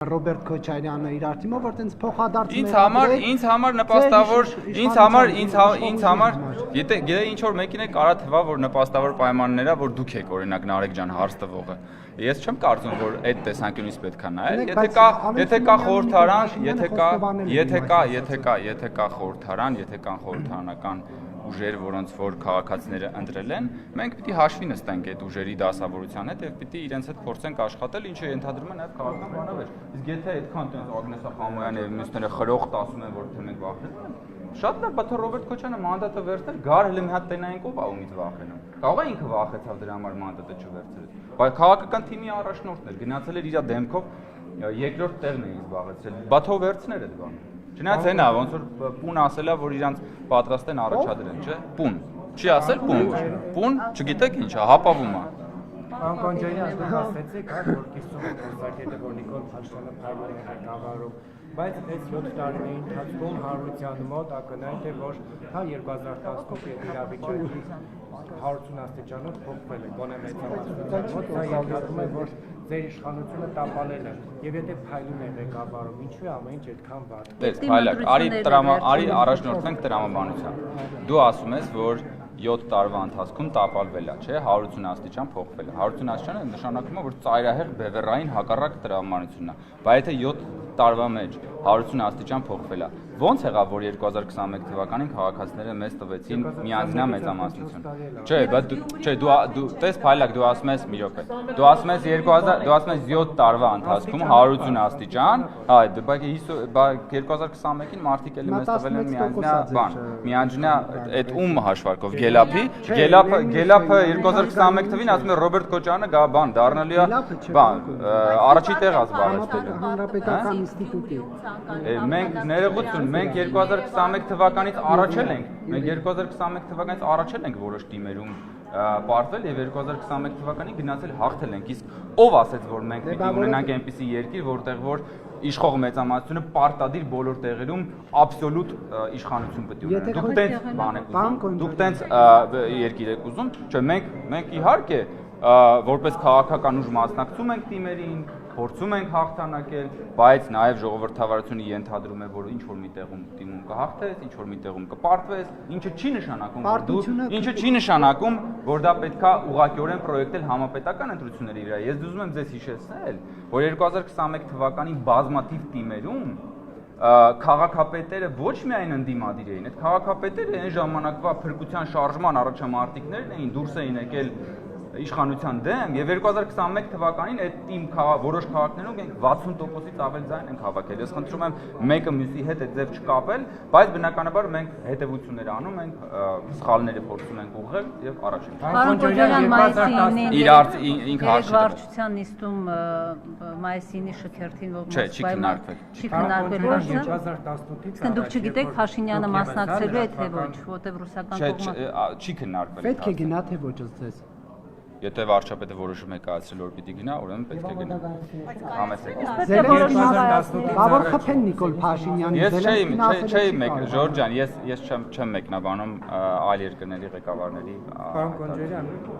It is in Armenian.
Ռոբերտ Քոչարյանը իր արտիմով որ տենց փոխադարձ ինձ համար նպաստավոր ինձ համար եթե ինչ որ մեկին է կարա թվա որ նպաստավոր պայմաններա որ դուք եք օրինակ Նարեկ ջան հարց տվողը ես չեմ կարծում որ այդ տեսանկյունից պետք է նայել եթե կա խորհրդարան եթե կա խորհրդարան եթե կան խորհրդարանական ուժեր, որոնց որ քաղաքացիները ընտրել են, մենք պիտի հաշվի նստենք այդ ուժերի դասավորության հետ եւ պիտի իրենց հետ փորձենք աշխատել, ինչը ենթադրում է նաեւ քաղաքական բանավեճ։ Իսկ եթե այդքան տենց Ագնես Խամոյանը եւ մյուսները խրոխտ ասում են, որ թե մենք վախենում ենք, շատ լավ, բայց Ռոբերտ Քոչարյանը մանդատը վերցնել, գար հենց մի հատ տենային ով ա ումից վախենում։ Կարող է ինքը վախեցավ դրա համար մանդատը չվերցրել։ Բայց քաղաքական թիմի առաջնորդն էր, գնացել էր իր դեմքով երկրորդ տեղն է զբաղեցրել։ Բա թող վերցներ այդ բանը։ Չնայած հենա, ոնց որ պուն ասելա, որ իրանց պատրաստ են առաջադրեն, չէ՞։ Պուն։ Չի ասել պուն։ Պուն, չգիտեք ինչ է, հապավում է։ Պարոն Կոնջարյան, դուք ասացիք, որ կիսում եք խոսակետը, որ Նիկոլ Փաշինյանը փայլել է ղեկավարում, բայց այս 7 տարիների ընթացքում Հարությունյանի մոտ ակնհայտ է, որ 2018 իրավիճակի 180 աստիճանով փոխվել է, գոնե մեծամասնության մոտ, դա ենթադրում է, որ ձեր իշխանությունը տապալել է, եւ եթե փայլուն է ղեկավարում, ինչու է ամեն ինչ այդքան վատ։ Դες փայլակ, արի առաջնորդենք տրամաբանությամբ։ Դու ասում ես, որ 7 տարվա ընթացքում տապալվել է, չէ, 180 աստիճան փոխվել է։ 180 աստիճանը նշանակում է, որ ծայրահեղ բևեռային հակառակ տրամաբանությունն է։ Բայց եթե 7 տարվա մեջ 180 աստիճան փոխվել է, ոնց եղավ, որ 2021 թվականին քաղաքացիները մեզ տվեցին միանձնյա մեծամասնություն։ Չէ, բայց չէ, դու տես փայլակ, դու ասում ես մի րոպե։ Դու ասում ես 7 տարվա ընթացքում 180 աստիճան, հա, բայց 2021-ին մարդիկ էլի մեզ տվել են միանձնյա բան, միանձնյա այդ ում հաշվարկով Գելափի 2021 թվին ասում է Ռոբերտ Քոչարյանը գա բան դառնալի է բան առաջի տեղ ազգարեցնելու հանրապետական ինստիտուտի մենք ներողություն մենք 2021 թվականից առաջել ենք որոշ թիմերում պարտվել եւ 2021 թվականին գնացել հաղթել ենք իսկ ով ասեց որ մենք պիտի ունենանք այնպիսի երկիր որտեղ որ իշխող մեծամասնությունը պարտադիր բոլոր տեղերում աբսոլյուտ իշխանություն պետք է ունենա դուք տենց բան եք ուզում դուք տենց երկիր եք ուզում չէ մենք իհարկե որպես քաղաքական ուժ մասնակցում ենք թիմերին փորձում ենք հաղթանակել, բայց նաև ժողովրդավարությունը ենթադրում է, որ ինչ որ մի տեղում դիմում կհաղթես, ինչ որ մի տեղում կպարտվես, ինչը չի նշանակում, որ դա պետքա ուղղակիորեն պրոյեկտել համապետական ընտրությունների վրա։ Ես ուզում եմ ձեզ հիշեցնել, որ 2021 թվականի բազմաթիվ թիմերում քաղաքապետերը ոչ միայն ընդդիմադիր էին, այդ քաղաքապետերը այն ժամանակվա փրկության շարժման առաջամարտիկներն էին, դուրս էին եկել իշխանության դեմ եւ 2021 թվականին այդ թիմ որոշ քաղաքներում ենք 60%-ից ավել ձայն ենք հավաքել։ Ես խնդրում եմ մեկը մյուսի հետ այդ ձև չկապել, բայց բնականաբար մենք հետևություններ անում ենք, սխալները փորձում ենք ուղղել եւ առաջ ենք։ Պարոն Կոնջարյան, մայիսին ինքը վարչության նիստում մայիսինի շքերթին չի քննարկվել 2018-ից դուք չգիտեք Փաշինյանը մասնակցելու է թե ոչ, որտեղ ռուսական կողմը չի քննարկվել։ Պետք է գնա թե ոչ ըստ Եթե վարչապետը որոշում է կայացրել որ պիտի գնա, ուրեմն պետք է գնա։ Բավոր խփեն Նիկոլ Փաշինյանին Ես չէի Ժորժ ջան, ես չեմ մեկնաբանում այլ երկրների ղեկավարների Պարոն Կոնջարյան